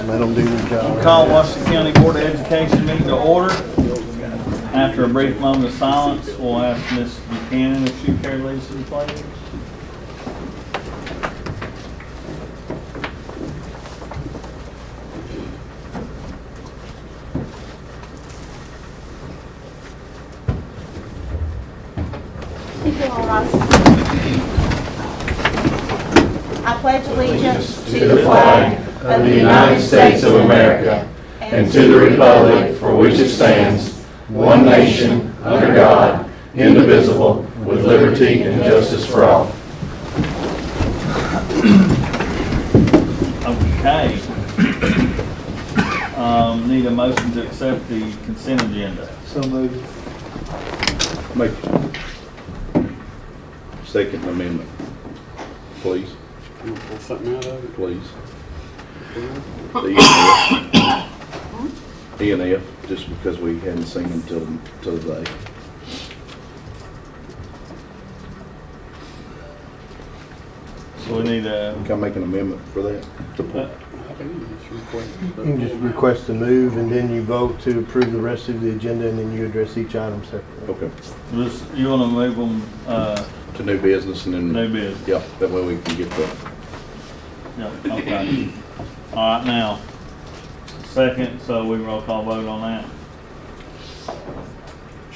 Let them do their job. Call Washington County Board of Education meeting to order. After a brief moment of silence, we'll ask Ms. Buchanan if she care to lead us in pledge. If you all rise. I pledge allegiance to the flag of the United States of America and to the republic for which it stands, one nation, under God, indivisible, with liberty and justice for all. Okay. Need a motion to accept the consent agenda. So moved. Make second amendment, please. You want to pull something out of it? Please. The E and F, just because we hadn't seen them till today. So we need a, Can I make an amendment for that? To pull? I think you just request it. You can just request a move, and then you vote to approve the rest of the agenda, and then you address each item separately. Okay. you want to move them, To new business and then. new business? Yeah, that way we can get the, Yeah, okay. All right, now, second, so we roll call vote on that.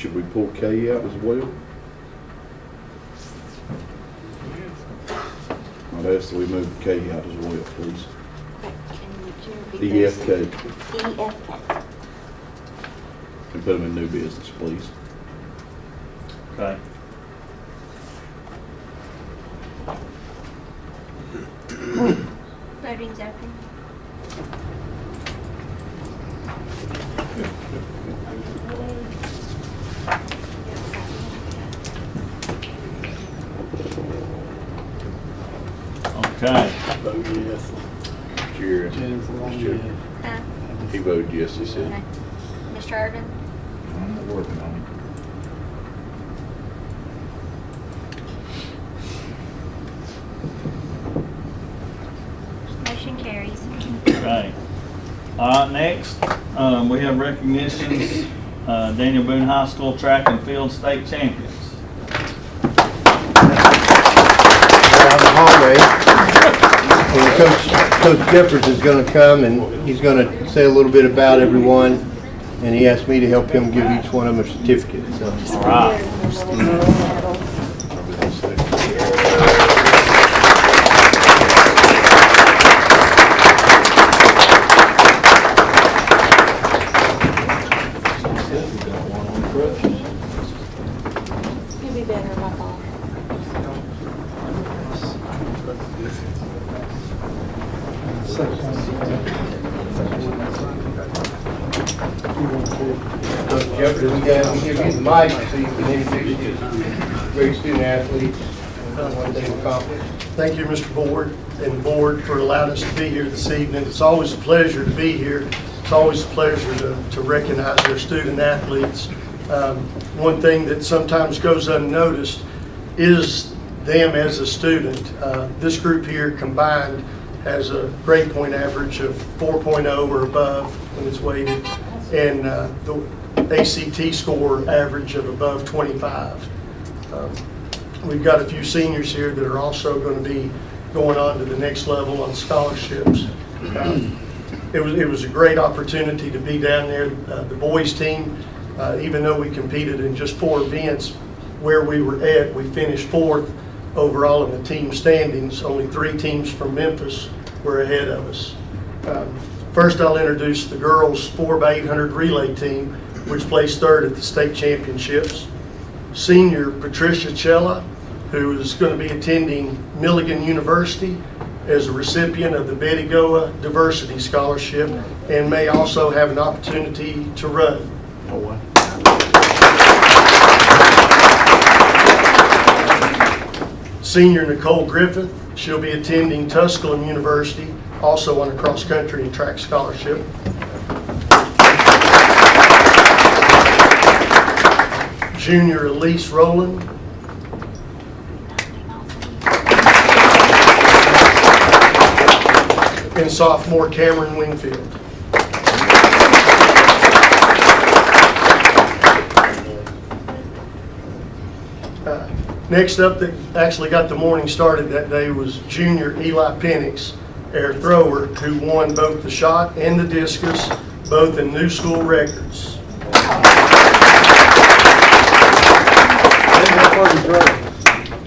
should we pull K out as well? I'd ask that we move K out as well, please. EFK. EFK. And put them in new business, please. Okay. Voting's open. Okay. Vote yes. Jerry. Jennifer, I'm Jerry. yes. He voted yes, he said. Okay. Mr. Irvin? I'm working on Motion carries. Okay. All right, next, we have recognitions, Daniel Boone High School track and field state champions. Out in the hallway, and Coach Jeffers is going to come, and he's going to say a little bit about everyone, and he asked me to help him give each one of them a certificate. So. All right. You'll be better, my fault. Coach Jeffers, we give you the mic so you can introduce your great student athletes and what they've accomplished. Thank you, Mr. Board and the board, for allowing us to be here this evening. It's always a pleasure to be here. It's always a pleasure to recognize our student athletes. One thing that sometimes goes unnoticed is them as a student. This group here combined has a grade point average of 4.0 or above when it's weighted, and the ACT score average of above 25. We've got a few seniors here that are also going to be going on to the next level on scholarships. It was a great opportunity to be down there. The boys team, even though we competed in just 4 events, where we were at, we finished 4th overall in the team standings. Only 3 teams from Memphis were ahead of us. First, I'll introduce the girls 4x800 relay team, which placed 3rd at the state championships. Senior Patricia Cella, who is going to be attending Milligan University as a recipient of the Betty Goa Diversity Scholarship, and may also have an opportunity to run. Oh, wow. Senior Nicole Griffith, she'll be attending Tusculum University, also on a cross-country and track scholarship. Junior Elise Rowland. and sophomore Cameron Wingfield. Next up, that actually got the morning started that day was junior Eli Penix, air thrower, who won both the shot and the discus, both in new school records. How far did you throw?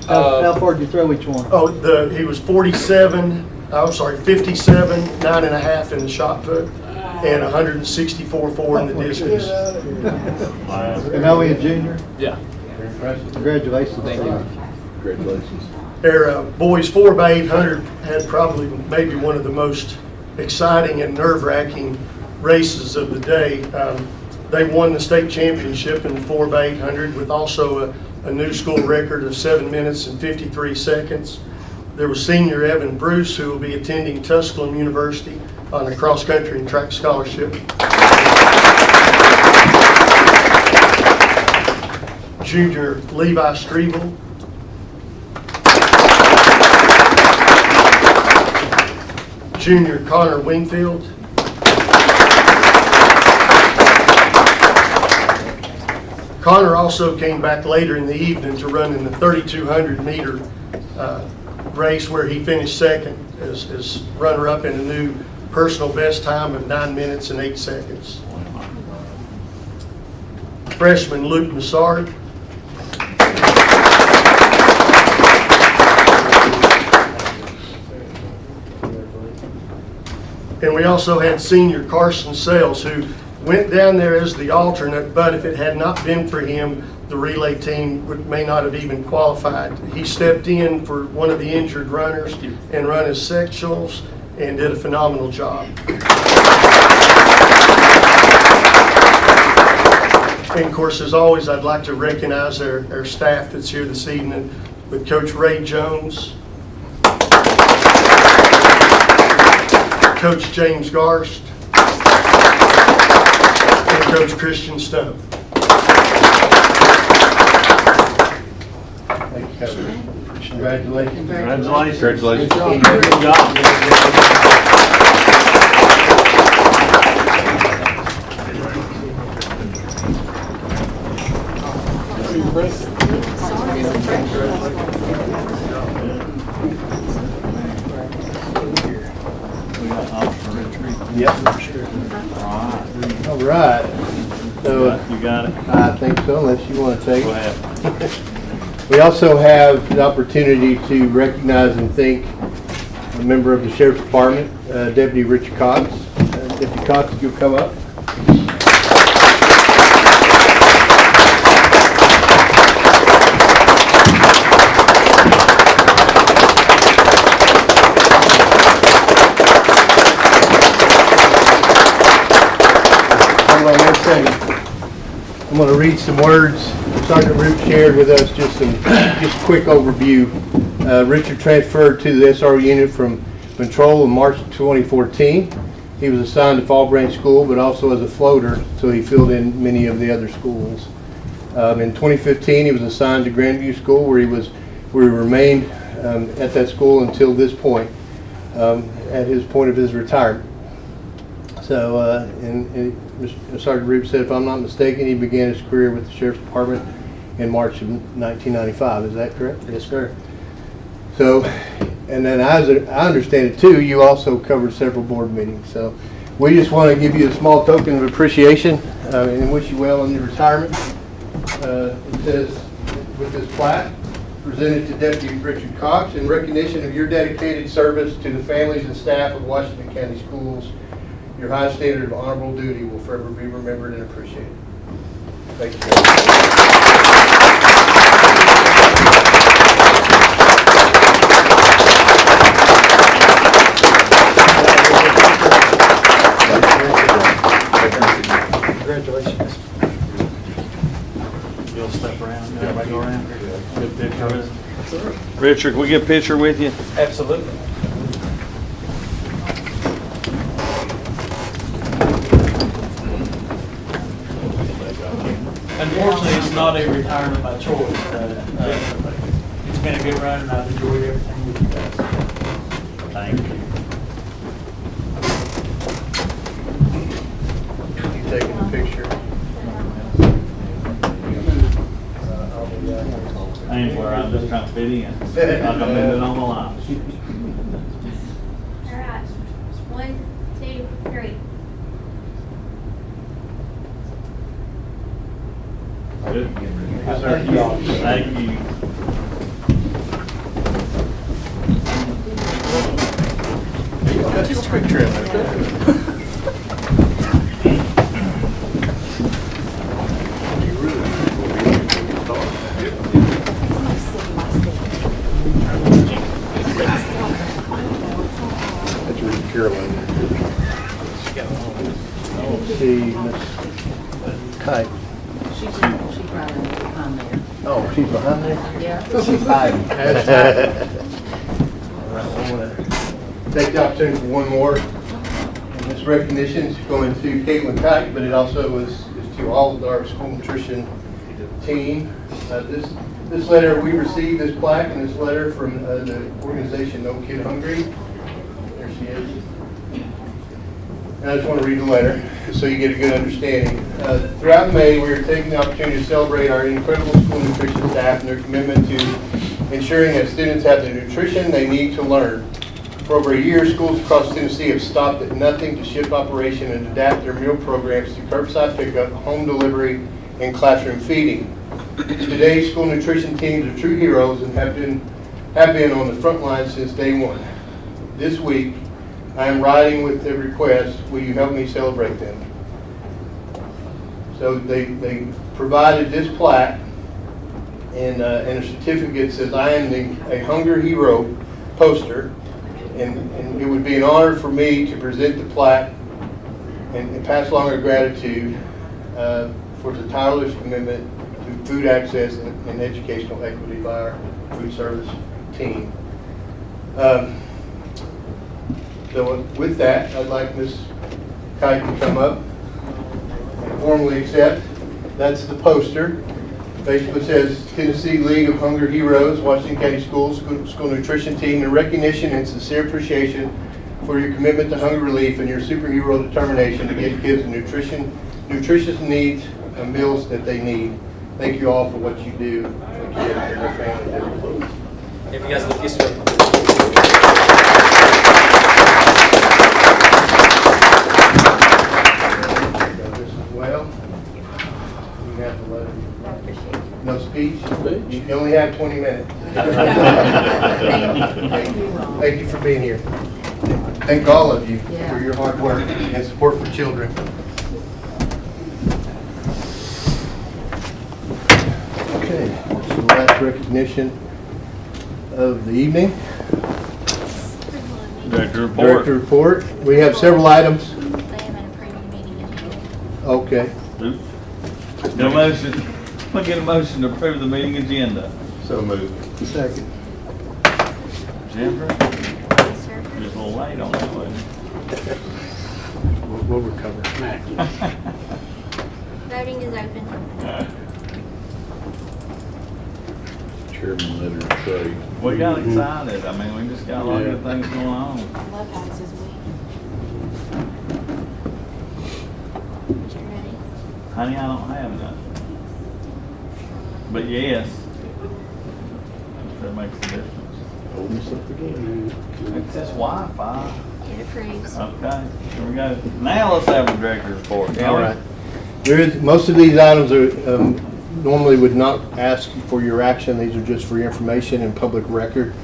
How far did you throw each one? Oh, he was 57, 9.5 in the shot put, and 164.4 in the discus. And now we a junior? Yeah. Congratulations. Thank you. Congratulations. Their boys 4x800 had probably maybe one of the most exciting and nerve-wracking races of the day. They won the state championship in the 4x800 with also a new school record of 7 minutes and 53 seconds. There was senior Evan Bruce, who will be attending Tusculum University on a cross-country and track scholarship. Junior Levi Strevel. Junior Connor Wingfield. Connor also came back later in the evening to run in the 3,200 meter race, where he finished second as runner-up in a new personal best time of 9 minutes and 8 seconds. Freshman Luke Massard. And we also had senior Carson Sales, who went down there as the alternate, but if it had not been for him, the relay team may not have even qualified. He stepped in for one of the injured runners and run his sectionals and did a phenomenal job. And of course, as always, I'd like to recognize our staff that's here this evening with Coach Ray Jones, Coach James Garst, and Coach Christian Stone. Thank you, Coach. Congratulations. Congratulations. Congratulations. Good job. We got officer retreat. Yep. All right. So You got it? I think so, unless you want to take Go it. ahead. We also have the opportunity to recognize and thank a member of the Sheriff's Department, Deputy Richard Cox. Deputy Cox, if you'll come up. Hold on 1 second. I'm going to read some words. Sergeant Root shared with us just a quick overview. Richard transferred to the SRO unit from patrol in March 2014. He was assigned to Fall Branch School, but also as a floater, so he filled in many of the other schools. In 2015, he was assigned to Grandview School, where he remained at that school until this point, at his point of his retirement. So, and Sergeant Root said, if I'm not mistaken, he began his career with the Sheriff's Department in March of 1995. Is that correct? Yes, sir. So, and then as I understand it too, you also covered several board meetings. So, we just want to give you a small token of appreciation and wish you well in your retirement. It says, with this plaque, presented to Deputy Richard Cox in recognition of your dedicated service to the families and staff of Washington County Schools. Your high standard of honorable duty will forever be remembered and appreciated. Thank you. Congratulations. You'll step around, everybody go around. Good picture with us. Richard, can we get a picture with you? Absolutely. Unfortunately, it's not a retirement by choice. It's been a good run, and I've enjoyed everything with you guys. Thank you. taking a picture. I ain't where I'm just trying to fit in. Like I've been doing all my life. All right. 1, 2, 3. Good. Yes, sir. Thank you. Just a picture in there. That's Ruth Carolyn. See, Miss Kite. She's running behind there. Oh, she's behind there? Yeah. She's hiding. That's hiding. All right, I want to take the opportunity for one more. And this recognition is going to Caitlin Kite, but it also is to all of our school nutrition team. This letter, we received this plaque and this letter from the organization No Kid Hungry. There she is. And I just want to read the letter so you get a good understanding. Throughout May, we are taking the opportunity to celebrate our incredible school nutrition staff and their commitment to ensuring that students have the nutrition they need to learn. For over a year, schools across Tennessee have stopped at nothing to shift operation and adapt their meal programs to curbside pickup, home delivery, and classroom feeding. Today, school nutrition teams are true heroes and have been on the front line since day one. This week, I am writing with the request, will you help me celebrate them? So they provided this plaque and a certificate that says, I am a Hunger Hero poster, and it would be an honor for me to present the plaque and pass along our gratitude for the tireless commitment to food access and educational equity by our food service team. So with that, I'd like Ms. Kite to come up and formally accept. That's the poster. Basically says Tennessee League of Hunger Heroes, Washington County Schools, School Nutrition Team, in recognition and sincere appreciation for your commitment to hunger relief and your superhero determination to give kids the nutritious needs and meals that they need. Thank you all for what you do for kids and their families every day. If you guys look this way. This as well. You have the letter. No speech? You only have 20 minutes. Thank you for being here. Thank all of you for your hard work and support for children. Okay, this is the last recognition of the evening. Director report. Director report. We have several items. They haven't approved the meeting agenda. Okay. Oops. No motion. I'll get a motion to approve the meeting agenda. So moved. Second. Jennifer, Yes, sir. just a little late on that one. We'll recover. Voting is open. Chairman letter of trade. We got excited. I mean, we just got a lot of good things going on. I love how it says we. Mr. Ready? Honey, I don't have none. But yes, if that makes a difference. Hold us up again. It's just Wi-Fi. It approves. Okay, here we go. Now let's have a director's report. All right. Most of these items are normally would not ask for your action. These are just for your information and public record.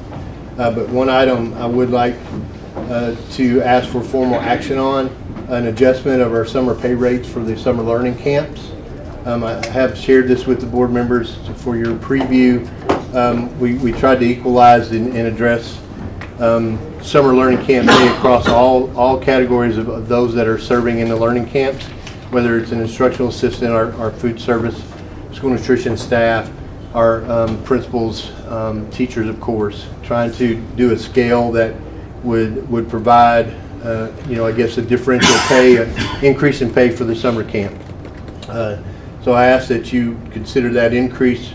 But one item I would like to ask for formal action on, an adjustment of our summer pay rates for the summer learning camps. I have shared this with the board members for your preview. We tried to equalize and address summer learning camp pay across all categories of those that are serving in the learning camps, whether it's an instructional assistant, our food service, school nutrition staff, our principals, teachers, of course, trying to do a scale that would provide, I guess, a differential pay, increase in pay for the summer camp. So I ask that you consider that increase,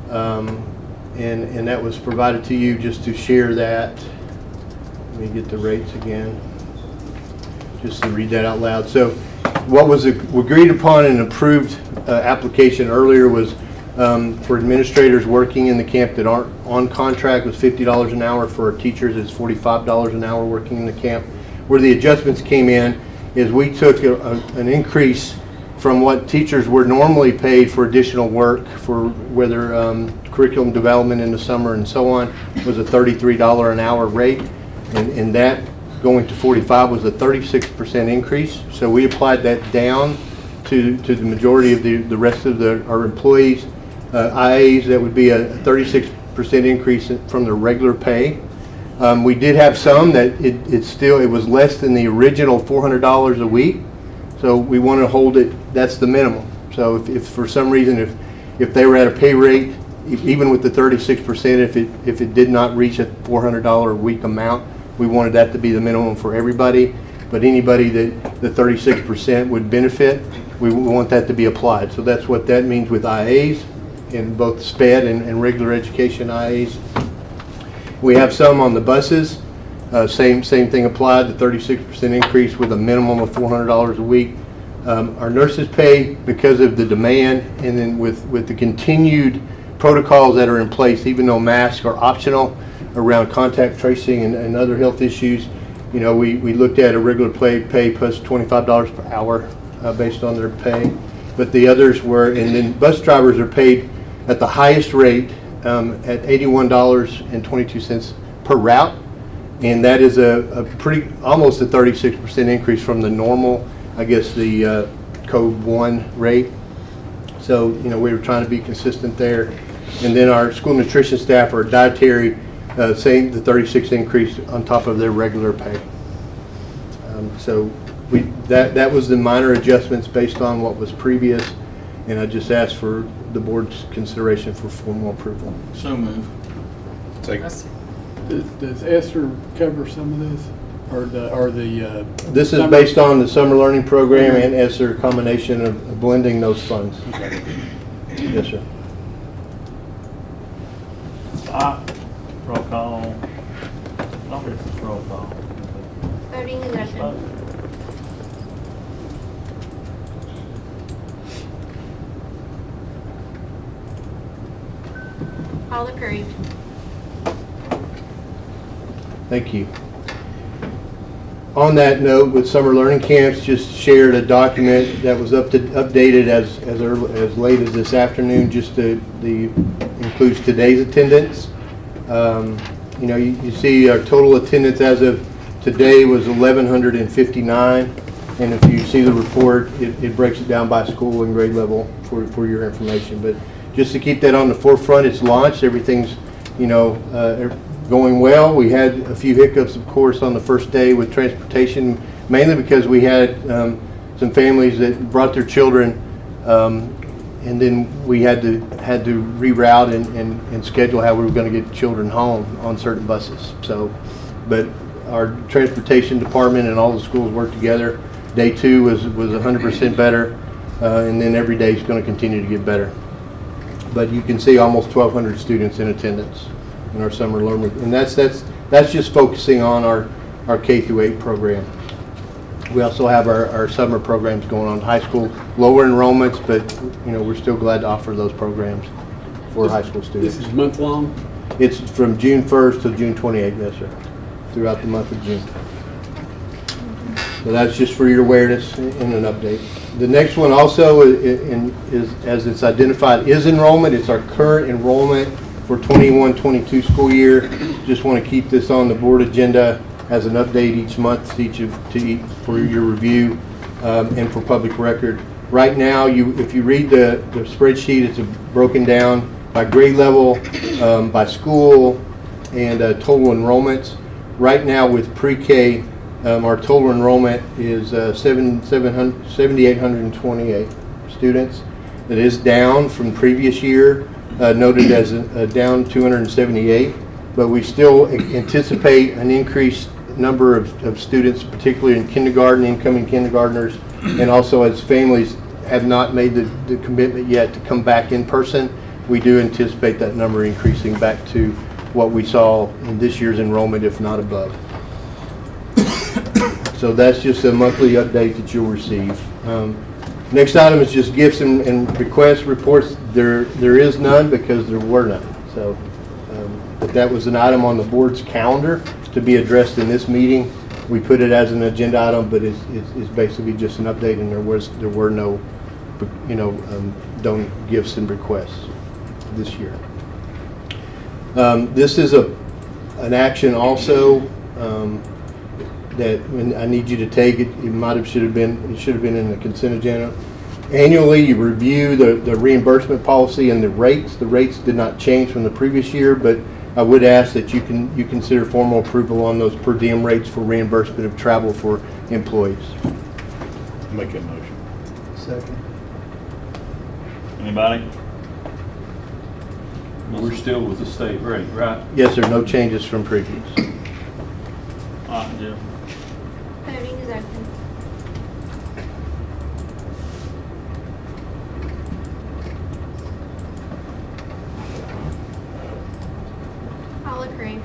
and that was provided to you just to share that. Let me get the rates again, just to read that out loud. So what was agreed upon and approved application earlier was for administrators working in the camp that aren't on contract was $50 an hour. For our teachers, it's $45 an hour working in the camp. Where the adjustments came in is we took an increase from what teachers were normally paid for additional work, for whether curriculum development in the summer and so on, was a $33 an hour rate, and that going to 45 was a 36% increase. So we applied that down to the majority of the rest of our employees. IAs, that would be a 36% increase from the regular pay. We did have some that it was less than the original $400 a week. So we want to hold it, that's the minimum. So if for some reason, if they were at a pay rate, even with the 36%, if it did not reach a $400 a week amount, we wanted that to be the minimum for everybody. But anybody that the 36% would benefit, we want that to be applied. So that's what that means with IAs, in both SPED and regular education IAs. We have some on the buses. Same thing applied, the 36% increase with a minimum of $400 a week. Our nurses pay because of the demand, and then with the continued protocols that are in place, even though masks are optional around contact tracing and other health issues, we looked at a regular pay plus $25 per hour based on their pay. But the others were, and then bus drivers are paid at the highest rate at $81.22 per route. And that is almost a 36% increase from the normal, I guess, the Code 1 rate. So, we were trying to be consistent there. And then our school nutrition staff or dietary, same, the 36 increase on top of their regular pay. So that was the minor adjustments based on what was previous. And I just asked for the board's consideration for formal approval. So move. Does Esther cover some of this, or the? This is based on the summer learning program and ESSER combination of blending those funds. Okay. Yes, sir. Roll call. No, it's roll call. Voting is open. All approved. Thank you. On that note, with summer learning camps, just shared a document that was updated as late as this afternoon, just includes today's attendance. You see our total attendance as of today was 1,159, and if you see the report, it breaks it down by school and grade level for your information. But just to keep that on the forefront, it's launched. Everything's going well. We had a few hiccups, of course, on the first day with transportation, mainly because we had some families that brought their children, and then we had to reroute and schedule how we were going to get children home on certain buses. So, but our transportation department and all the schools worked together. Day 2 was 100% better, and then every day is going to continue to get better. But you can see almost 1,200 students in attendance in our summer learning, and that's just focusing on our K through 8 program. We also have our summer programs going on, high school, lower enrollments, but we're still glad to offer those programs for high school students. This is month long? It's from June 1st to June 28th, yes sir, throughout the month of June. So that's just for your awareness and an update. The next one also is as it's identified, is enrollment. It's our current enrollment for 21-22 school year. Just want to keep this on the board agenda as an update each month for your review and for public record. Right now, if you read the spreadsheet, it's broken down by grade level, by school, and total enrollments. Right now with pre-K, our total enrollment is 7,828 students. It is down from previous year, noted as down 278, but we still anticipate an increased number of students, particularly in kindergarten, incoming kindergartners, and also as families have not made the commitment yet to come back in person. We do anticipate that number increasing back to what we saw in this year's enrollment, if not above. So that's just a monthly update that you'll receive. Next item is just gifts and request reports. There is none because there were none. So, but that was an item on the board's calendar to be addressed in this meeting. We put it as an agenda item, but it's basically just an update, and there were no, don't gifts and requests this year. This is an action also that I need you to take. It should have been in the consent agenda. Annually, you review the reimbursement policy and the rates. The rates did not change from the previous year, but I would ask that you consider formal approval on those per diem rates for reimbursement of travel for employees. Make a motion. Second. Anybody? We're still with the state rate, right? Yes, sir. No changes from previous. All right, Jim. Voting is open. All approved.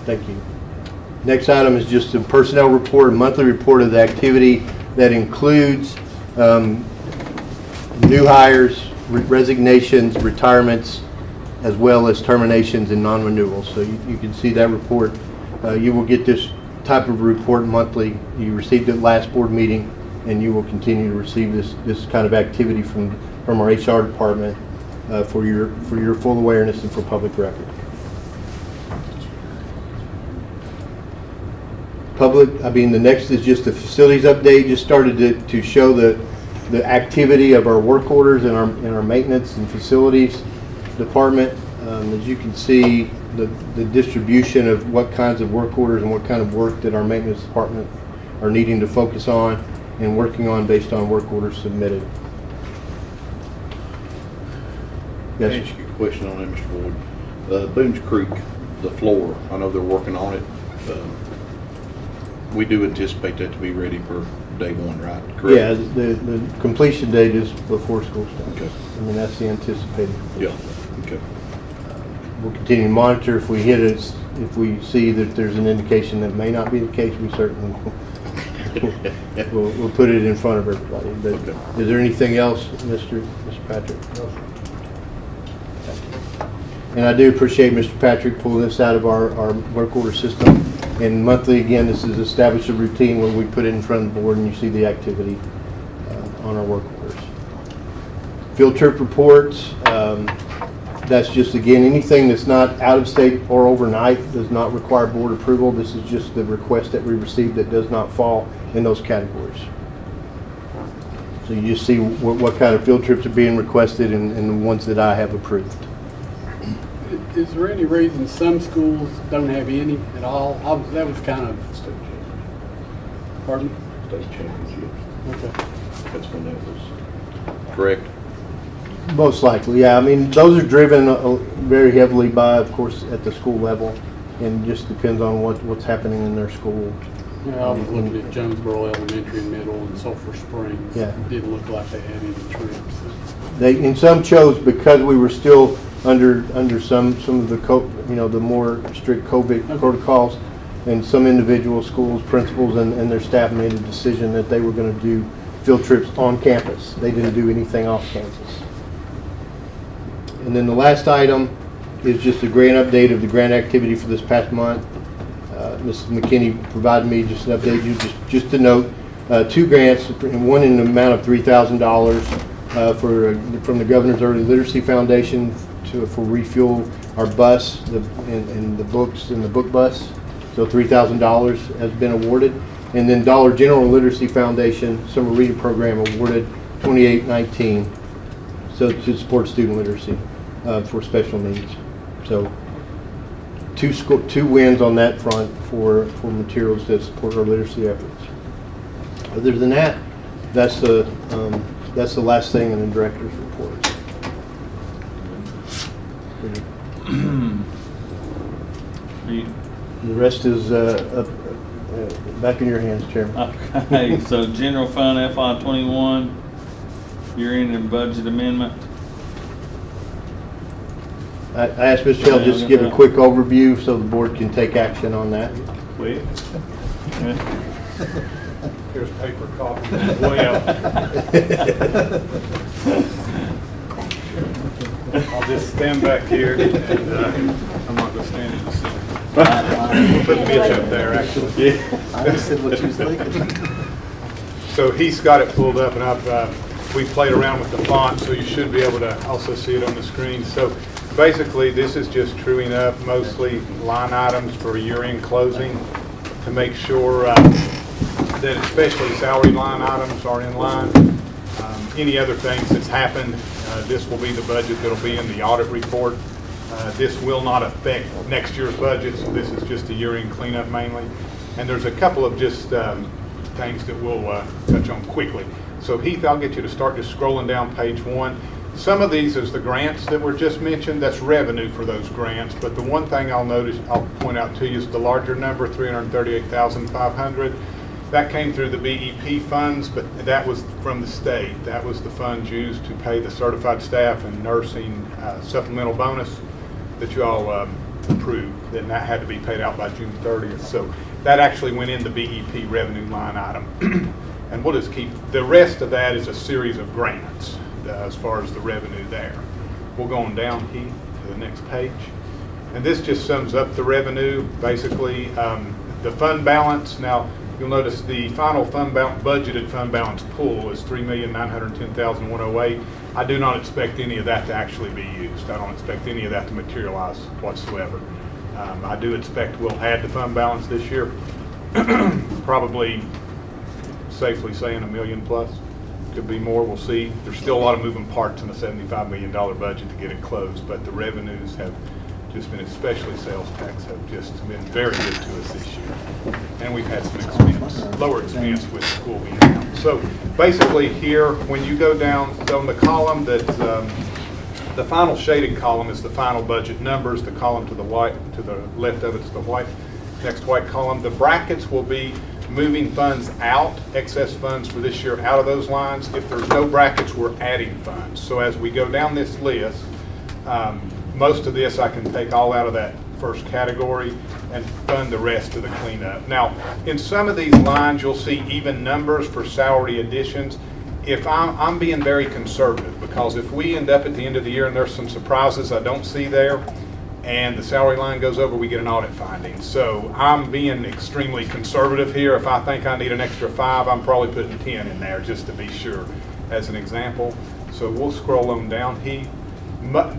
Thank you. Next item is just a personnel report, a monthly report of the activity that includes new hires, resignations, retirements, as well as terminations and non-renewals. So you can see that report. You will get this type of report monthly. You received it last board meeting, and you will continue to receive this kind of activity from our HR department for your full awareness and for public record. The next is just the facilities update. Just started to show the activity of our work orders in our maintenance and facilities department. As you can see, the distribution of what kinds of work orders and what kind of work that our maintenance department are needing to focus on and working on based on work orders submitted. Can I Yes, ask you a question on that, Mr. Boyd? Boones Creek, the floor, I know they're working on it. We do anticipate that to be ready for day one, right? Correct? yeah, the completion date is before school starts. Okay. I mean, that's the anticipated Yeah, completion. okay. We'll continue to monitor. If we hit it, if we see that there's an indication that may not be the case, we certainly will. We'll put it in front of everybody. But Okay. is there anything else, Mr. Patrick? No. And I do appreciate Mr. Patrick pulling this out of our work order system. And monthly, again, this is established a routine when we put it in front of the board and you see the activity on our work orders. Field trip reports. That's just, again, anything that's not out of state or overnight does not require board approval. This is just the request that we received that does not fall in those categories. So you just see what kind of field trips are being requested and the ones that I have approved. Is there any reason some schools don't have any at all? That was kind of, State championship. pardon? State championship. Okay. That's when that was correct. Most likely, yeah. I mean, those are driven very heavily by, of course, at the school level, and just depends on what's happening in their school. Yeah, I was looking at Jonesboro Elementary and Middle and Sulphur Springs. Yeah. It didn't look like they had any trips. And some chose because we were still under some of the the more strict COVID protocols, and some individual schools, principals, and their staff made a decision that they were going to do field trips on campus. They didn't do anything off campus. And then the last item is just a grant update of the grant activity for this past month. Mrs. McKinney provided me just an update. Just to note, 2 grants, one in the amount of $3,000 from the Governor's Early Literacy Foundation for refuel our bus and the books in the book bus. So $3,000 has been awarded. And then Dollar General Literacy Foundation Summer Reading Program awarded $28.19. So to support student literacy for special needs. So two wins on that front for materials that support our literacy efforts. Other than that, that's the last thing in the director's report. The rest is back in your hands, Chairman. Okay, so general fund FY21, year-end and budget amendment. I asked Mr. Hill just to give a quick overview so the board can take action on that. Please. Here's paper copy. Well, I'll just stand back here and I'm not gonna stand in the center. Put Mitch up there, actually. I just said what you was thinking. So he's got it pulled up, and we played around with the font, so you should be able to also see it on the screen. So basically, this is just truing up mostly line items for year-end closing to make sure that especially salary line items are in line. Any other things that's happened, this will be the budget that'll be in the audit report. This will not affect next year's budget, so this is just a year-end cleanup mainly. And there's a couple of just things that we'll touch on quickly. So Heath, I'll get you to start just scrolling down page 1. Some of these is the grants that were just mentioned. That's revenue for those grants. But the one thing I'll point out to you is the larger number, $338,500. That came through the BEP funds, but that was from the state. That was the funds used to pay the certified staff and nursing supplemental bonus that you all approved. Then that had to be paid out by June 30th. So that actually went in the BEP revenue line item. And we'll just keep, the rest of that is a series of grants as far as the revenue there. We'll go on down here to the next page. And this just sums up the revenue, basically. The fund balance, now you'll notice the final budgeted fund balance pool is $3,910,108. I do not expect any of that to actually be used. I don't expect any of that to materialize whatsoever. I do expect we'll add the fund balance this year, probably safely saying $1 million plus. Could be more, we'll see. There's still a lot of moving parts in the $75 million budget to get it closed, but the revenues have just been, especially sales tax, have just been very good to us this year. And we've had some expense, lower expense with school being out. So basically here, when you go down on the column that the final shaded column is the final budget numbers. The column to the left of it is the next white column. The brackets will be moving funds out, excess funds for this year out of those lines. If there's no brackets, we're adding funds. So as we go down this list, most of this I can take all out of that first category and fund the rest of the cleanup. Now, in some of these lines, you'll see even numbers for salary additions. If I'm being very conservative, because if we end up at the end of the year and there's some surprises I don't see there, and the salary line goes over, we get an audit finding. So I'm being extremely conservative here. If I think I need an extra 5, I'm probably putting 10 in there just to be sure, as an example. So we'll scroll on down here.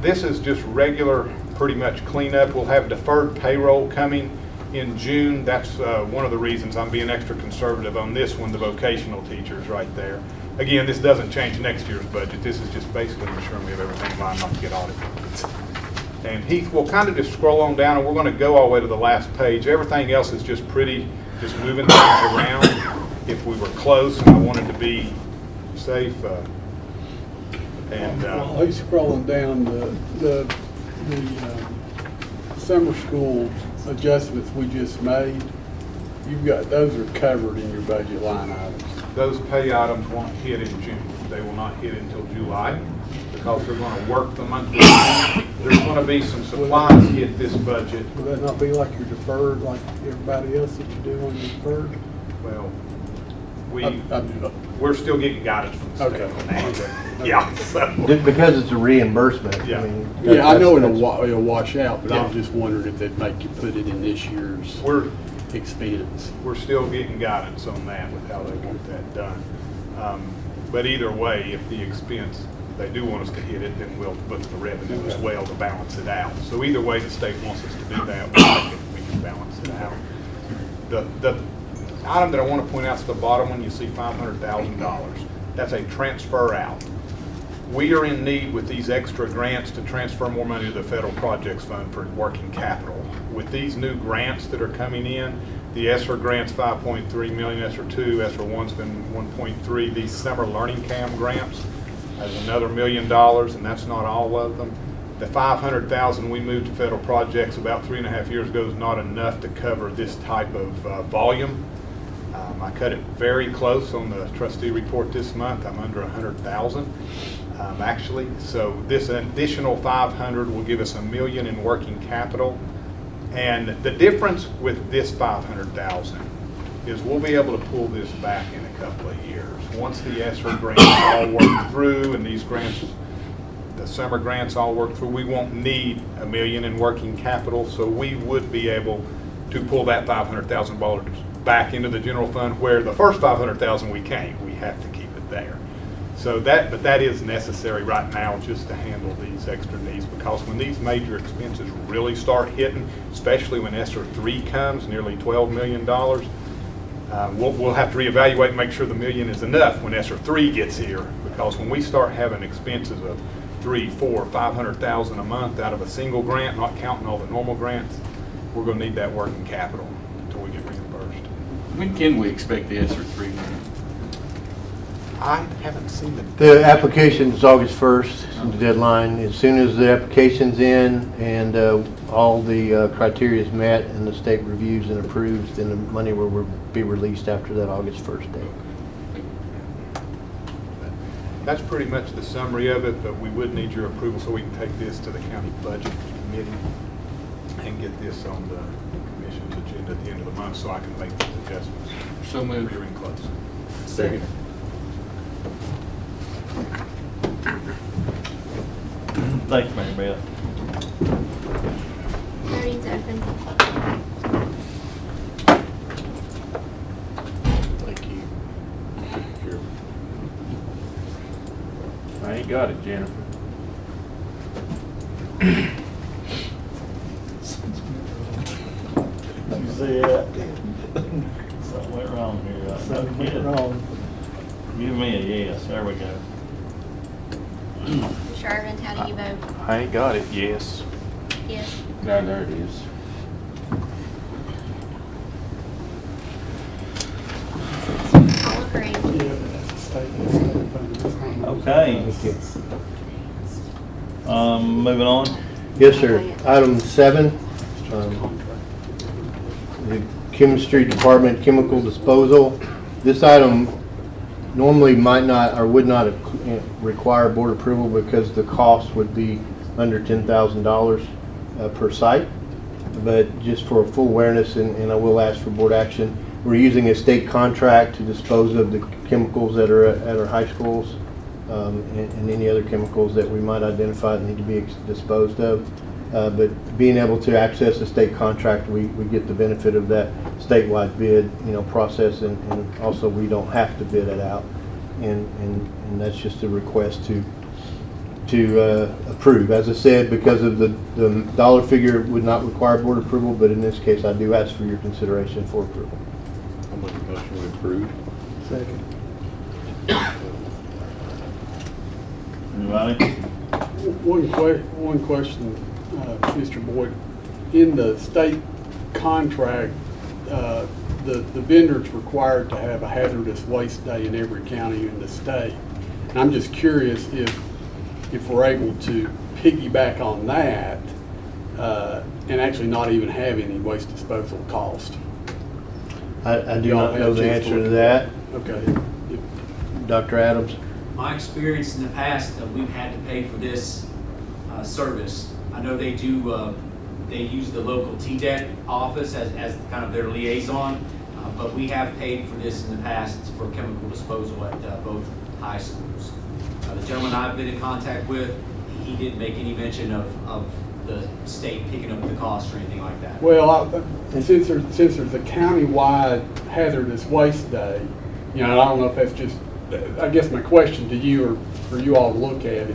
This is just regular, pretty much cleanup. We'll have deferred payroll coming in June. That's one of the reasons I'm being extra conservative on this one, the vocational teachers right there. Again, this doesn't change next year's budget. This is just basically ensuring we have everything lined up to get audited. And Heath, we'll kind of just scroll on down, and we're going to go all the way to the last page. Everything else is just just moving things around. If we were close and I wanted to be safe, While he's scrolling down, the summer school adjustments we just made, those are covered in your budget line items. those pay items won't hit in June. They will not hit until July, because they're going to work the month of June. There's going to be some supplies hit this budget. Will that not be like your deferred, like everybody else that you do on your deferred? Well, we're still getting guidance from the state Okay. on that. Yeah. So. Because it's a reimbursement. Yeah. I mean, Yeah, I know that's- it'll wash out, but I was Yeah. just wondering if they'd make you put it in this year's expense. We're still getting guidance on that with how they want that done. But either way, if the expense, they do want us to hit it, then we'll book the revenue as well to balance it out. So either way the state wants us to do that, we can balance it out. The item that I want to point out is the bottom one. You see $500,000. That's a transfer out. We are in need with these extra grants to transfer more money to the Federal Projects Fund for working capital. With these new grants that are coming in, the ESSER grant's $5.3 million, ESSER 2, ESSER 1's been $1.3. These summer learning camp grants is another $1 million, and that's not all of them. The $500,000 we moved to federal projects about 3.5 years ago is not enough to cover this type of volume. I cut it very close on the trustee report this month. I'm under $100,000. actually. So this additional 500 will give us $1 million in working capital. And the difference with this 500,000 is we'll be able to pull this back in a couple of years. Once the ESSER grants all work through and these grants, the summer grants all work through, we won't need $1 million in working capital. So we would be able to pull that $500,000 back into the general fund, where the first $500,000 we can't. We have to keep it there. So but that is necessary right now just to handle these extra needs, because when these major expenses really start hitting, especially when ESSER 3 comes, nearly $12 million, we'll have to reevaluate and make sure the $1 million is enough when ESSER 3 gets here, because when we start having expenses of $300,000, $400,000, $500,000 a month out of a single grant, not counting all the normal grants, we're going to need that working capital until we get reimbursed. When can we expect the ESSER 3 grant? I haven't seen The application is August 1st, the deadline. As soon as the application's in and all the criteria is met and the state reviews and approves, then the money will be released after that August 1st date. That's pretty much the summary of it, but we would need your approval so we can take this to the county budget committee and get this on the commission's agenda at the end of the month so I can make these adjustments. So moved. You're in close. Second. Thanks, Mary Beth. Voting's open. Thank you. Sure. I ain't got it, Jennifer. You see that? Something went wrong here. Something went wrong. Give me a yes. There we go. Sherman, how do you vote? I ain't got it, yes. Yes. No, there it is. All agree. Okay. Moving on. Yes, sir. Item 7, the chemistry department chemical disposal. This item normally might not or would not require board approval because the cost would be under $10,000 per site. But just for full awareness, and I will ask for board action, we're using a state contract to dispose of the chemicals that are at our high schools and any other chemicals that we might identify that need to be disposed of. But being able to access a state contract, we get the benefit of that statewide bid, process, and also we don't have to bid it out. And that's just a request to approve. As I said, because of the dollar figure, it would not require board approval, but in this case, I do ask for your consideration for approval. I'll make a motion to approve. Second. Anybody? One question, Mr. Boyd. In the state contract, the vendor's required to have a hazardous waste day in every county in the state. And I'm just curious if we're able to piggyback on that and actually not even have any waste disposal cost. I do not know the answer to that. Okay. Dr. Adams? My experience in the past, we've had to pay for this service. I know they do, they use the local TDEC office as kind of their liaison, but we have paid for this in the past for chemical disposal at both high schools. The gentleman I've been in contact with, he didn't make any mention of the state picking up the cost or anything like that. Well, since there's a county-wide hazardous waste day, I don't know if that's just, I guess my question to you or for you all to look at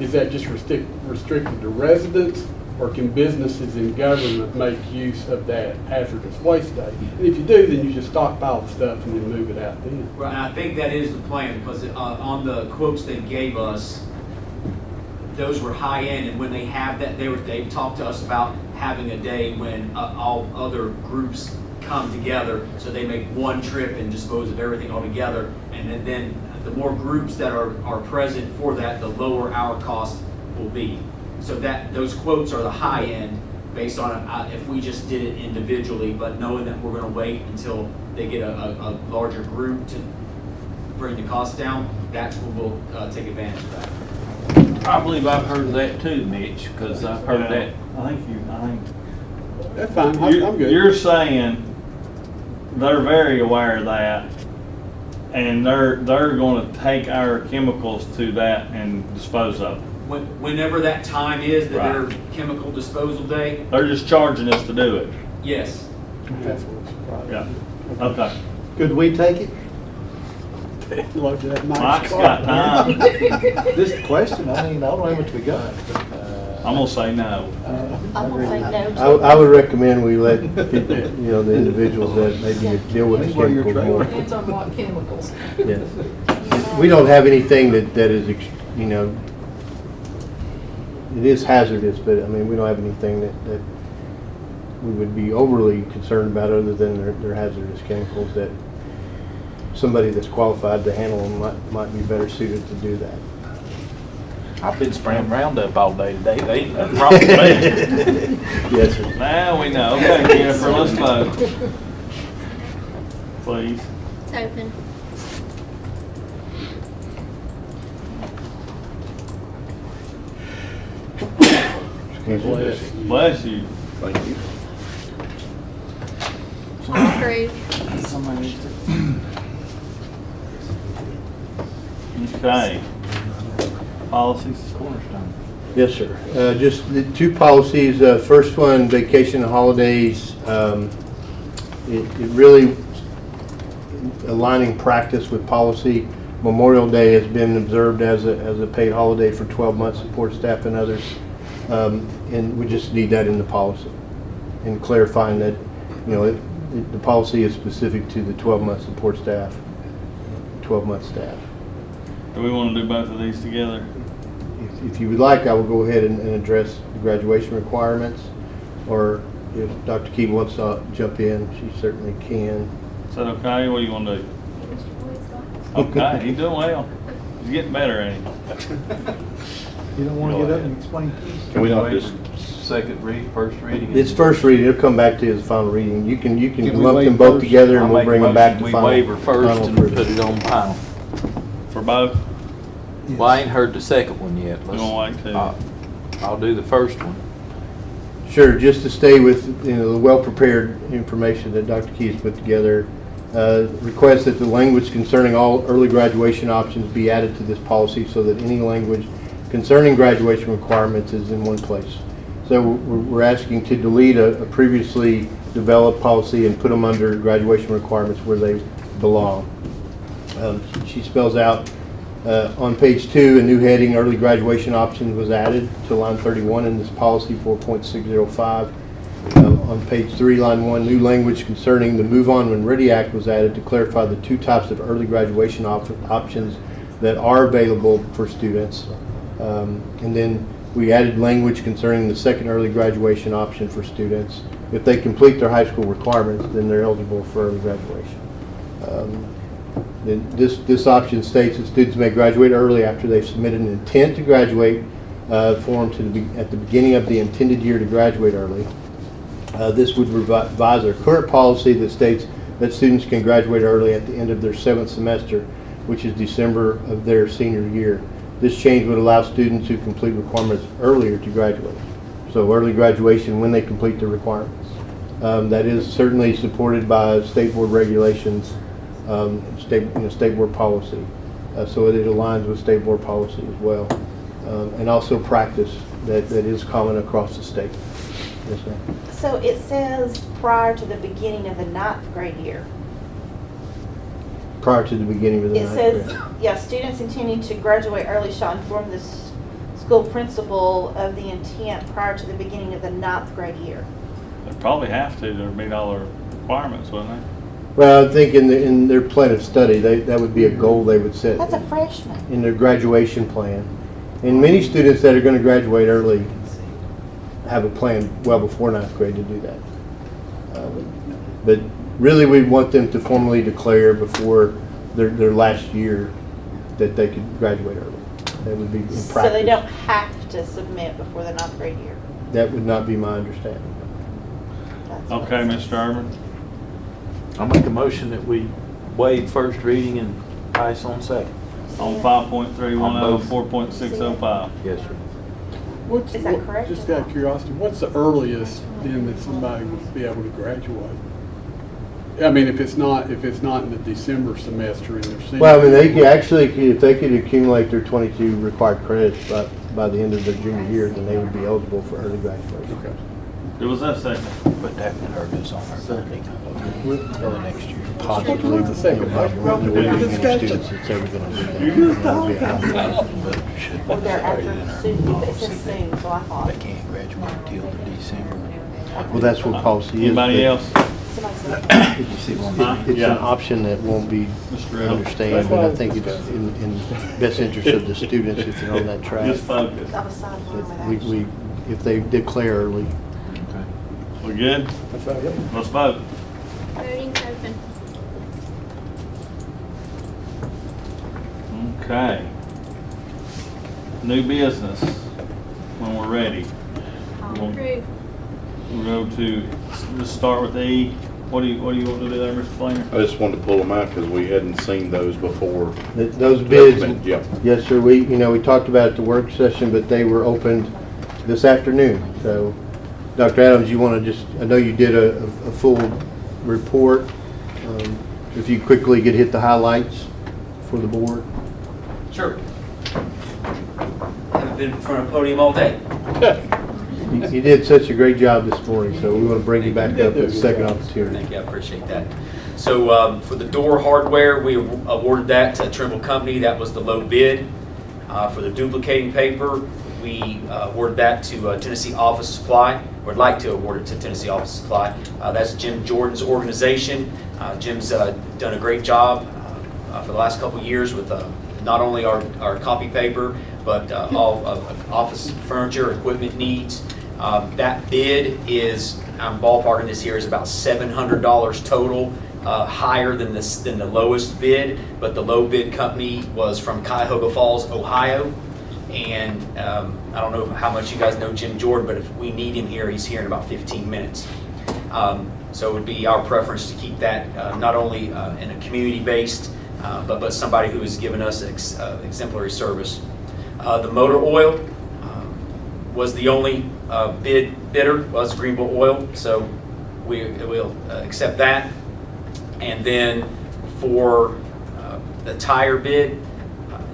is that just restricted to residents, or can businesses in government make use of that hazardous waste day? And if you do, then you just stockpile the stuff and then move it out then. Well, and I think that is the plan, because on the quotes they gave us, those were high end, and when they have that, they've talked to us about having a day when all other groups come together, so they make one trip and dispose of everything all together, and then the more groups that are present for that, the lower our cost will be. So that those quotes are the high end based on if we just did it individually, but knowing that we're going to wait until they get a larger group to bring the cost down, that's when we'll take advantage of that. I believe I've heard of that too, Mitch, because I've heard that. I think That's fine, I'm good. you're saying they're very aware of that, and they're gonna take our chemicals to that and dispose of them. Whenever that time is, that Right. their chemical disposal day, They're just charging us to do it. yes. Yeah, okay. Could we take it? Look at that Mike's got time. Just a question, I don't know how much we got. I'm gonna say no. I'm gonna say no. I would recommend we let, people, you know, the individuals that maybe deal with the chemicals more. Depends on what chemicals. Yes. We don't have anything that is, you know, it is hazardous, but I mean, we don't have anything that we would be overly concerned about other than their hazardous chemicals that somebody that's qualified to handle them might be better suited to do that. I've been spraying Roundup all day today. They ain't nothing wrong with that. Yes, sir. Now we know. Okay, Jennifer, let's vote. Please. It's open. Bless you. Thank you. All approved. Okay. Policies, cornerstone. Yes, sir. Just the two policies. First one, vacation and holidays. It really aligning practice with policy. Memorial Day has been observed as a paid holiday for 12 months, support staff and others. And we just need that in the policy and clarifying that, you know, the policy is specific to the 12-month support staff, 12-month staff. Do we want to do both of these together? If you would like, I will go ahead and address the graduation requirements, or if Dr. Key wants to jump in, she certainly can. Is that okay? What do you want to do? Okay, he's doing well. He's getting better, ain't he? You don't want to get up and explain to us? Can we not just, Second read, first reading? It's first reading, it'll come back to you as a final reading. You can we lump waive them both first? together I'll and we'll make a bring them back to motion, final. we waiver first final and approval. put it on final. For both? Well, I ain't heard the second one yet. You want to wait till? I'll do the first one. Sure, just to stay with, you know, the well-prepared information that Dr. Key has put together, request that the language concerning all early graduation options be added to this policy so that any language concerning graduation requirements is in one place. So we're asking to delete a previously developed policy and put them under graduation requirements where they belong. She spells out on page 2, a new heading, early graduation options, was added to line 31 in this policy 4.605. On page 3, line 1, new language concerning the Move On When Ready Act was added to clarify the two types of early graduation options that are available for students. And then we added language concerning the second early graduation option for students. If they complete their high school requirements, then they're eligible for early graduation. This option states that students may graduate early after they've submitted an intent to graduate form at the beginning of the intended year to graduate early. This would revise our current policy that states that students can graduate early at the end of their 7th semester, which is December of their senior year. This change would allow students who complete requirements earlier to graduate. So early graduation when they complete the requirements. That is certainly supported by state board regulations, state board policy. So it aligns with state board policy as well. And also practice that is common across the state. Yes, ma'am. So it says prior to the beginning of the 9th grade year. Prior to the beginning of the It ninth says, grade. yeah, students intending to graduate early shall inform the school principal of the intent prior to the beginning of the 9th grade year. They probably have to meet all their requirements, wouldn't they? Well, I think in their plan of study, that would be a goal they would set That's a freshman. in their graduation plan. And many students that are going to graduate early have a plan well before 9th grade to do that. But really, we want them to formally declare before their last year that they could graduate early. That would be in practice. So they don't have to submit before the 9th grade year. That would not be my understanding. That's what Okay, it says. Mr. Urban. I'll make a motion that we waive first reading and pass on second. on it? 5.310, 4.605. Yes, sir. Is that correct? Just out of curiosity, what's the earliest then that somebody would be able to graduate? I mean, if it's not in the December semester in their senior. Well, I mean, they could actually, if they could accumulate their 22 required credits by the end of their junior year, then they would be eligible for early graduation. Okay. Who was that second? But that would hurt us on our funding for the next year. Possibly, What's the second? we're losing any students that's ever going to be there. Or they're after soon, it says soon, so I thought. They can't graduate until December. Well, that's what policy is. Anybody but else? Somebody said. Did you see one? It's Yeah. an option that won't be Mr. Riddle. understood, and I think it's in best interest of the students if they're on that track. Just focus. I was sidelined with We, action. if they declare early. We good? That's all right. Let's vote. Voting's open. Okay. New business, when we're ready. All Well- approved. We'll go to, let's start with E. What do you want to do there, Mr. Flainer? I just wanted to pull them out because we hadn't seen those before. Those bids, Yeah. yes, sir, we talked about it at the work session, but they were opened this afternoon. So, Dr. Adams, you want to just, I know you did a full report. If you quickly could hit the highlights for the board. Sure. Haven't been in front of a podium all day. You did such a great job this morning, so we want to bring you back up for the second opportunity. Thank you, I appreciate that. So for the door hardware, we awarded that to Trimble Company. That was the low bid. For the duplicating paper, we awarded that to Tennessee Office Supply. Would like to award it to Tennessee Office Supply. That's Jim Jordan's organization. Jim's done a great job for the last couple of years with not only our copy paper, but all office furniture, equipment needs. That bid is, I'm ballparking this here, is about $700 total, higher than the lowest bid, but the low bid company was from Cuyahoga Falls, Ohio. And I don't know how much you guys know Jim Jordan, but if we need him here, he's here in about 15 minutes. So it would be our preference to keep that not only in a community-based, but somebody who has given us exemplary service. The motor oil was the only bidder, was Greenville Oil, so we'll accept that. And then for the tire bid,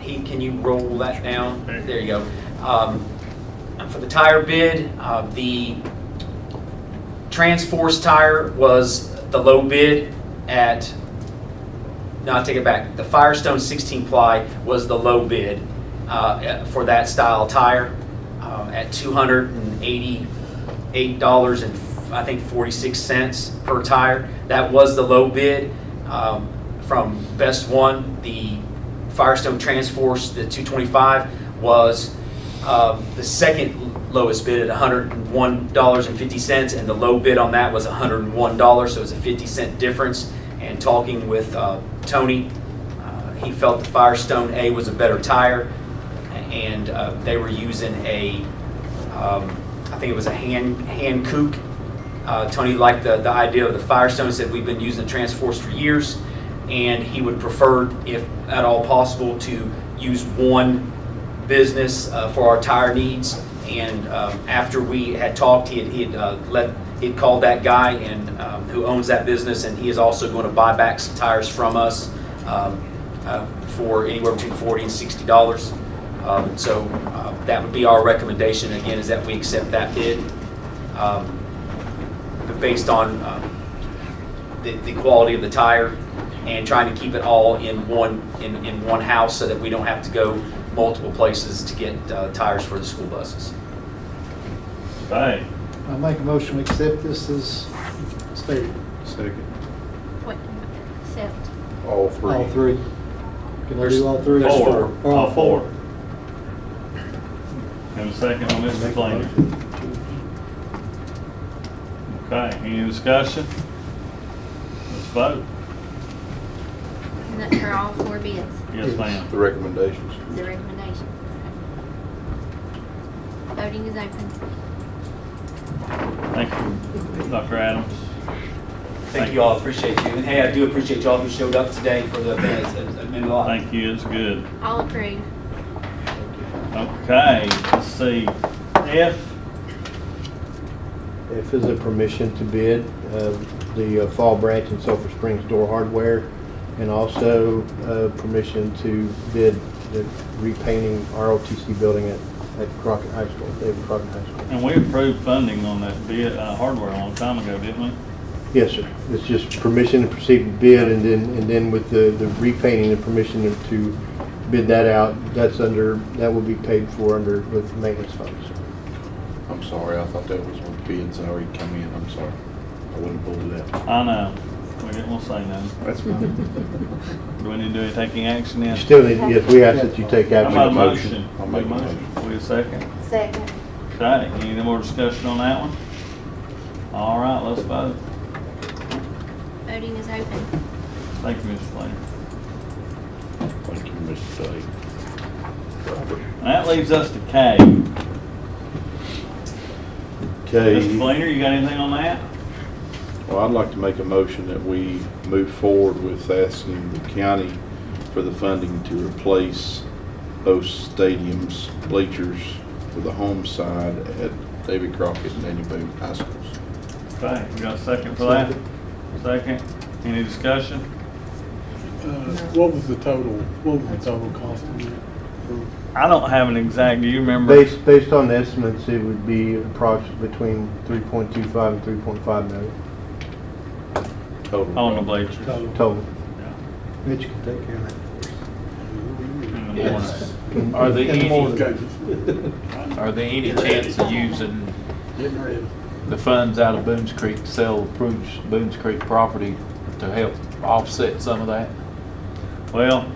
can you roll that down? There you go. For the tire bid, the Transforce tire was the low bid at, no, I take it back. The Firestone 16 ply was the low bid for that style tire at $288 and I think 46 per tire. That was the low bid. From Best One, the Firestone Transforce, the 225, was the second lowest bid at $101.50, and the low bid on that was $101, so it was a 50-cent difference. And talking with Tony, he felt the Firestone A was a better tire, and they were using I think it was a hand kook. Tony liked the idea of the Firestone, said we've been using the Transforce for years, and he would prefer, if at all possible, to use one business for our tire needs. And after we had talked, he'd called that guy and who owns that business, and he is also going to buy back some tires from us for anywhere between $40 and $60. So that would be our recommendation, again, is that we accept that bid. But based on the quality of the tire and trying to keep it all in one house so that we don't have to go multiple places to get tires for the school buses. Okay. I'll make a motion to accept this as stated. Second. Wait, accept. All three. All three. Can I do all three? Four. Or All four. Have a second on Mr. Flainer. Okay, any discussion? Let's vote. And that's for all four bids, Yes, ma'am. The recommendations. the recommendation. Voting is open. Thank you, Dr. Adams. Thank you all, appreciate you. And hey, I do appreciate y'all who showed up today for the event. It meant a lot. Thank you, it's good. All approved. Okay, let's see. F, F is a permission to bid the Fall Branch and Sulphur Springs door hardware, and also permission to bid the repainting ROTC building at Crockett High School, David Crockett High School. and we approved funding on that bid, hardware a long time ago, didn't we? Yes, sir. It's just permission to proceed with bid, and then with the repainting, the permission to bid that out, that will be paid for with maintenance funds. I'm sorry, I thought that was when bids already come in, I'm sorry. I wouldn't pull it out. I know, we didn't want to say nothing. That's fine. Do we need to do any taking action then? You still need, yes, we ask that you take How action. about a motion? I'll make a motion. Wait a second. Second. Okay, any more discussion on that one? All right, let's vote. Voting is open. Thank you, Mr. Flair. Thank you, Mr. Dave. Robert. That leaves us to K. Okay. Mr. Fleener, you got anything on that? Well, I'd like to make a motion that we move forward with asking the county for the funding to replace both stadiums, bleachers for the home side at David Crockett and Danny Boone High Schools. Okay, you got a second for that? Second. Any discussion? What was the total cost on that? I don't have an exact, do you remember? Based on the estimates, it would be approximately between 3.25 and 3.5 million Total. On the bleachers. total. Mitch can take care of that Yes. Are there any, Okay. are there any chance of using Getting ready. the funds out of Boones Creek to sell Boones Creek property to help offset some of that? Well,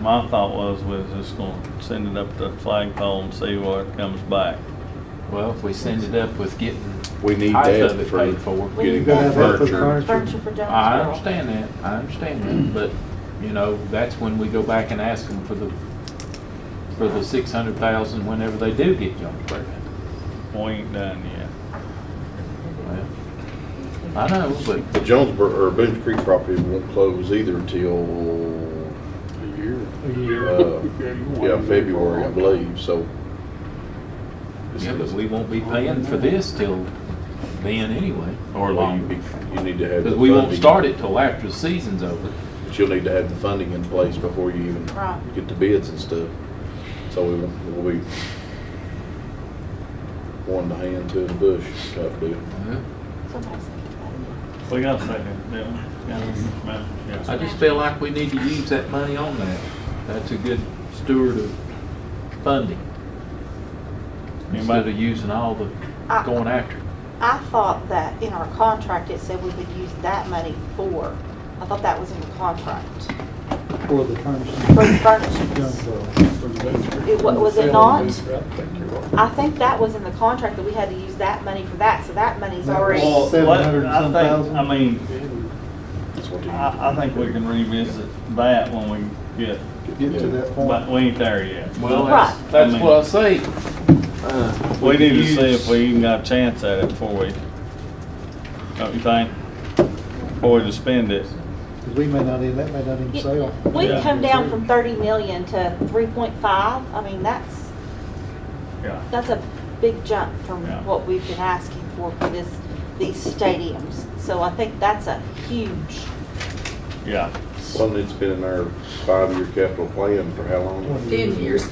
my thought was we was just gonna send it up to the flagpole and see what comes back. Well, if we send it up with getting We need half that of it for paid for. We getting need that for the furniture. Furniture for Jonesboro. I understand that, but, you know, that's when we go back and ask them for the $600,000 whenever they do get Jonesboro. We ain't done yet. Well, I know, but The Jonesboro, or Boones Creek property won't close either till, A year. yeah, February, I believe, so. yeah, but we won't be paying for this till then anyway, or longer. You need to have the Because we won't funding. start it till after the season's over. But you'll need to have the funding in place before you even Right. get the bids and stuff. So we'll be one to hand to the bush type deal. Somebody second We got a second, didn't we? Got a motion, yes. I just feel like we need to use that money on that. That's a good steward of funding. Instead of using all the, going after it. I thought that in our contract, it said we would use that money for, I thought that was in the contract, for the furnishing. for the furnishings. Was it not? I think that was in the contract that we had to use that money for that, so that money's already. Well, 700 and I some think, thousand. I mean, That's what you need to I think we can revisit that when we get, Get to that point. but we ain't there yet. Well, Right. that's I mean- what I say. We need to see use- if we even got a chance at it before we, don't you think? Before we just spend it. Because that may not even sell. We've Yeah. come down from 30 million to 3.5. I mean, that's a big jump from Yeah. what we've been asking for these stadiums. So I think that's a huge, Yeah. Well, it's been in our 5-year capital plan for how long? 10 years.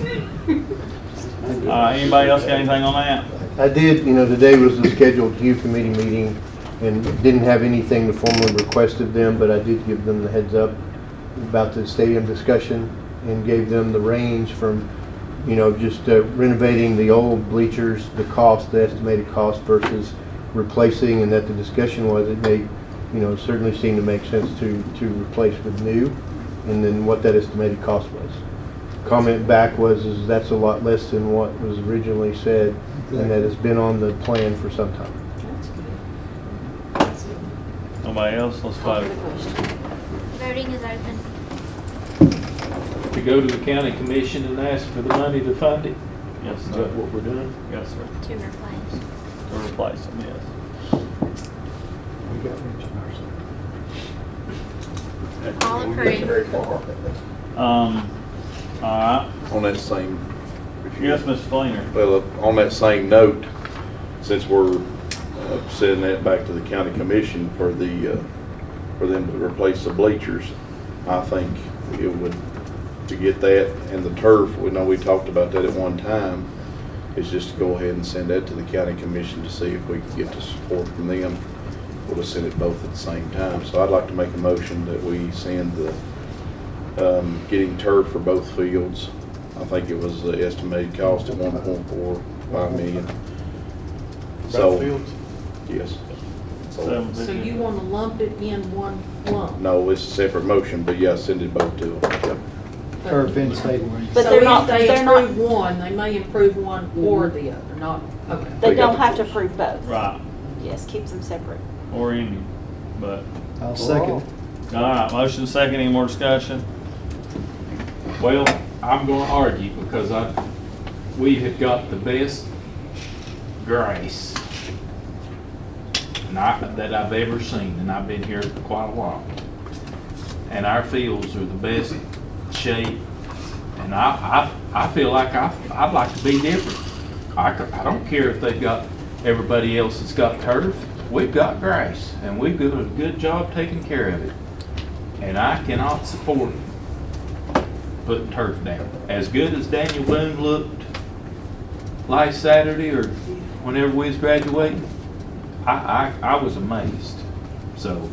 Anybody else got anything on that? I did, today was the scheduled youth committee meeting, and didn't have anything to formally request of them, but I did give them the heads up about the stadium discussion, and gave them the range from, just renovating the old bleachers, the estimated cost versus replacing, and that the discussion was it made, certainly seemed to make sense to replace with new, and then what that estimated cost was. Comment back was that's a lot less than what was originally said, and that it's been on the plan for some time. Nobody else? Let's vote. Voting is open. To go to the county commission and ask for the money to fund it? Yes, Is sir. that what we're doing? Yes, sir. To replace. To replace them, yes. All approved. All right. On that same. Yes, Mr. Fleener. Well, on that same note, since we're sending that back to the county commission for them to replace the bleachers, I think it would, to get that and the turf, we know we talked about that at one time, is just to go ahead and send that to the county commission to see if we can get the support from them. We'll just send it both at the same time. So I'd like to make a motion that we send the, getting turf for both fields. I think it was the estimated cost of $1.45 million. So, fields? yes. So So you want to lump it in one lump? No, it's a separate motion, but yeah, send it both to them. Turf and stadium. But So they're not, if they they're not, approve one, they may approve one or the other, not, okay. they don't have to approve both. right, Yes, keeps them separate. or any, but, I'll second. all right, motion second, any more discussion? Well, I'm gonna argue because we have got the best grass that I've ever seen, and I've been here quite a while. And our fields are the best shape, and I feel like I'd like to be different. I don't care if they've got, everybody else has got turf, we've got grass, and we do a good job taking care of it. And I cannot support putting turf down. As good as Daniel Boone looked last Saturday or whenever we was graduating, I was amazed. So,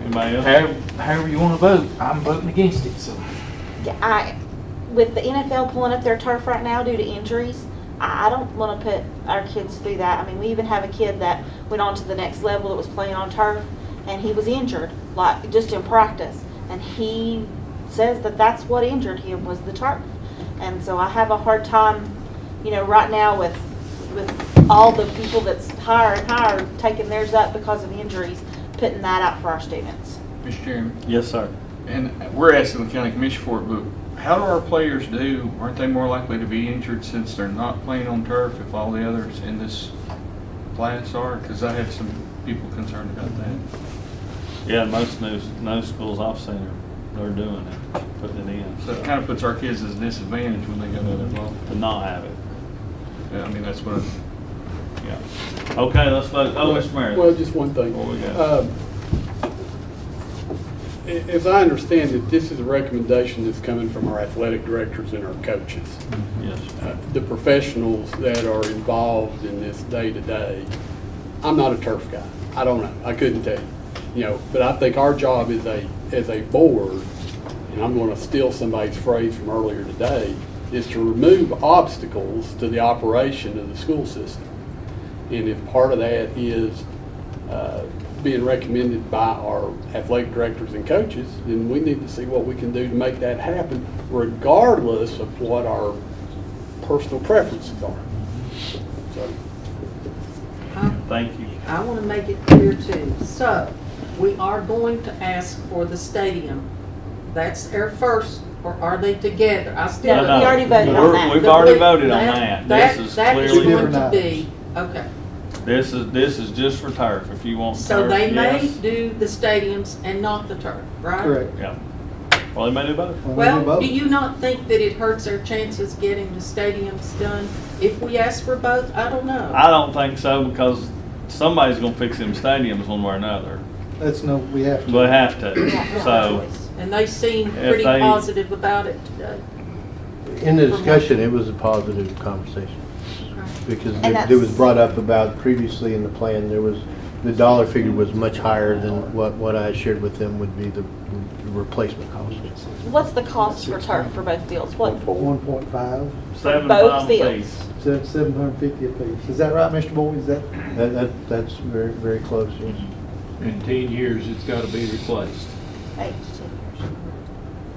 Anybody else? however you want to vote, I'm voting against it, so. With the NFL pulling up their turf right now due to injuries, I don't want to put our kids through that. I mean, we even have a kid that went on to the next level that was playing on turf, and he was injured, like, just in practice. And he says that that's what injured him, was the turf. And so I have a hard time, right now with all the people that's higher and higher taking theirs up because of injuries, putting that out for our students. Mr. Chairman, Yes, sir. and we're asking the county commission for it, but how do our players do? Aren't they more likely to be injured since they're not playing on turf if all the others in this class are? Because I have some people concerned about that. Yeah, most schools I've seen they're doing it, putting it in. So it kind of puts our kids at a disadvantage when they go to other level. To not have it, Yeah, I mean, that's what, yeah. Okay, let's vote. Oh, Mr. Meredith. Well, just one thing. What we got? As I understand it, this is a recommendation that's coming from our athletic directors and our coaches. Yes. The professionals that are involved in this day-to-day. I'm not a turf guy. I don't know. I couldn't tell you. But I think our job as a board, and I'm going to steal somebody's phrase from earlier today, is to remove obstacles to the operation of the school system. And if part of that is being recommended by our athletic directors and coaches, then we need to see what we can do to make that happen, regardless of what our personal preferences are. So, Thank you. I want to make it clear too. So, we are going to ask for the stadium. That's our first, or are they together? I still. No, we already voted on that. We've already voted on that. This is That is clearly, going to be, okay. this is just for turf. If you want turf, So they may yes. do the stadiums and not the turf, right? Correct. Yeah. Well, they may do both. Well, do you not think that it hurts our chances getting the stadiums done if we ask for both? I don't know. I don't think so, because somebody's gonna fix them stadiums one way or another. We have to. We have to, so. And they seem If pretty they- positive about it today. In the discussion, it was a positive conversation, because And it that's- was brought up about previously in the plan, the dollar figure was much higher than what I shared with them would be the replacement cost. What's the cost for turf for both fields? What? 1.5, Both $7 fields. apiece. 750 apiece. Is that right, Mr. Boyd? Is that? That's very, very close, yes. In 10 years, it's got to be replaced 8 to 10 years.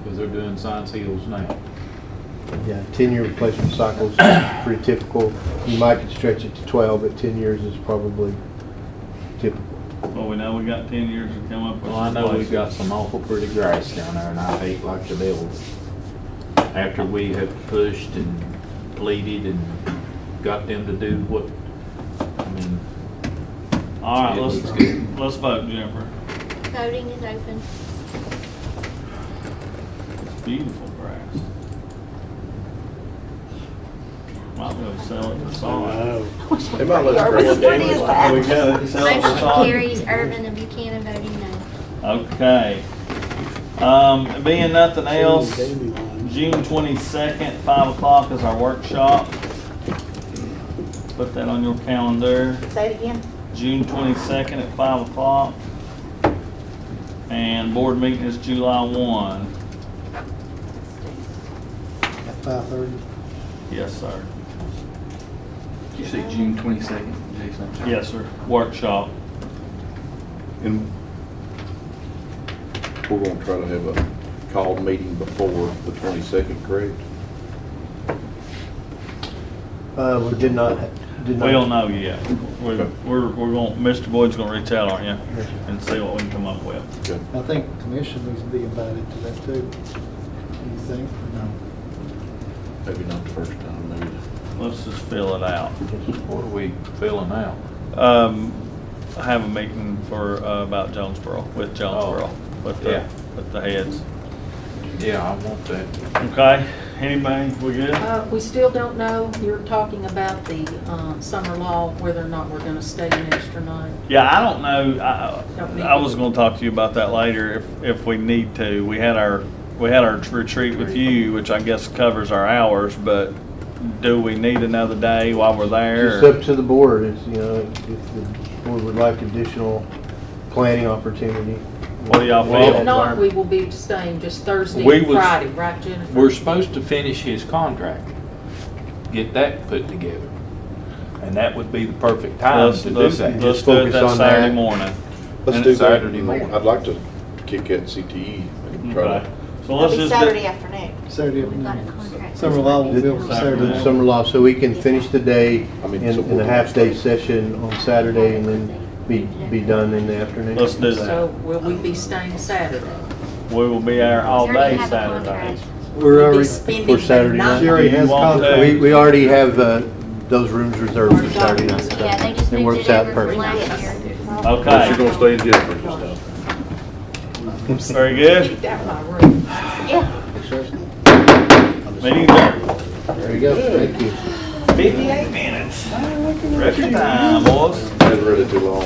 because they're doing Science Hills now. Yeah, 10-year replacement cycle is pretty typical. You might could stretch it to 12, but 10 years is probably typical. Well, we know we got 10 years to come up with. Well, I know we've got some awful pretty grass down there, and I hate like the devil. After we have pushed and pleaded and got them to do what, I mean, All right, It let's, looks good. let's vote, Jennifer. Voting is open. It's beautiful grass. Might be able to sell it for song. It might look What is that? We got it, sell it for Motion song. carries, Urban and Buchanan voting no. Okay. Being nothing else, June 22nd, 5 o'clock is our workshop. Put that on your calendar. Say it again. June 22nd at 5 o'clock. And board meeting is July 1. At 5:30. Yes, sir. Did you say June 22nd, Jason? Yes, sir. Workshop. And we're gonna try to have a called meeting before the 22nd, correct? We did not. We don't know yet. We're going, Mr. Boyd's gonna reach out, aren't you? And see what we can come up with. Okay. I think the commission needs to be invited to that too. You think? No. Maybe not the first time, maybe. Let's just fill it out. What are we filling out? I have a meeting for, about Jonesboro, with Jonesboro, with yeah. the heads. Yeah, I want that. Okay, anybody, we good? We still don't know, you're talking about the summer law, whether or not we're gonna stay an extra night. Yeah, I don't know, Don't need I was to. gonna talk to you about that later if we need to. We had our retreat with you, which I guess covers our hours, but do we need another day while we're there? It's up to the board, it's, you know, if the board would like additional planning opportunity. What do y'all If feel? not, we will be staying just Thursday We and was- Friday, right, Jennifer? We're supposed to finish his contract, get that put together. And that would be the perfect time to do that. Let's do it focus that on Saturday that. morning. Let's And do it's that. Saturday morning. I'd like to kick that CTE and try Okay. to. So let's It'll be just Saturday do, afternoon. Saturday We've got a afternoon. contract. Summer law will be over Saturday. The summer law, so we can finish the day I mean, in so a half-day session on Saturday and then be done in the afternoon. let's do that. So will we be staying Saturday? We will be there all We already day have a Saturday. contract. We're We'll be already, spending For the Saturday night. night. she already Do you has want contract. to- We already have those rooms reserved for Saturday night. so Yeah, they just It moved works it out over from perfect. last year. Okay, You're gonna stay in Jennifer's this time. very good. Get out my room. Yeah. Meeting adjourned. There you go, thank you. 58 minutes. Record time, boys. I'd read it too long.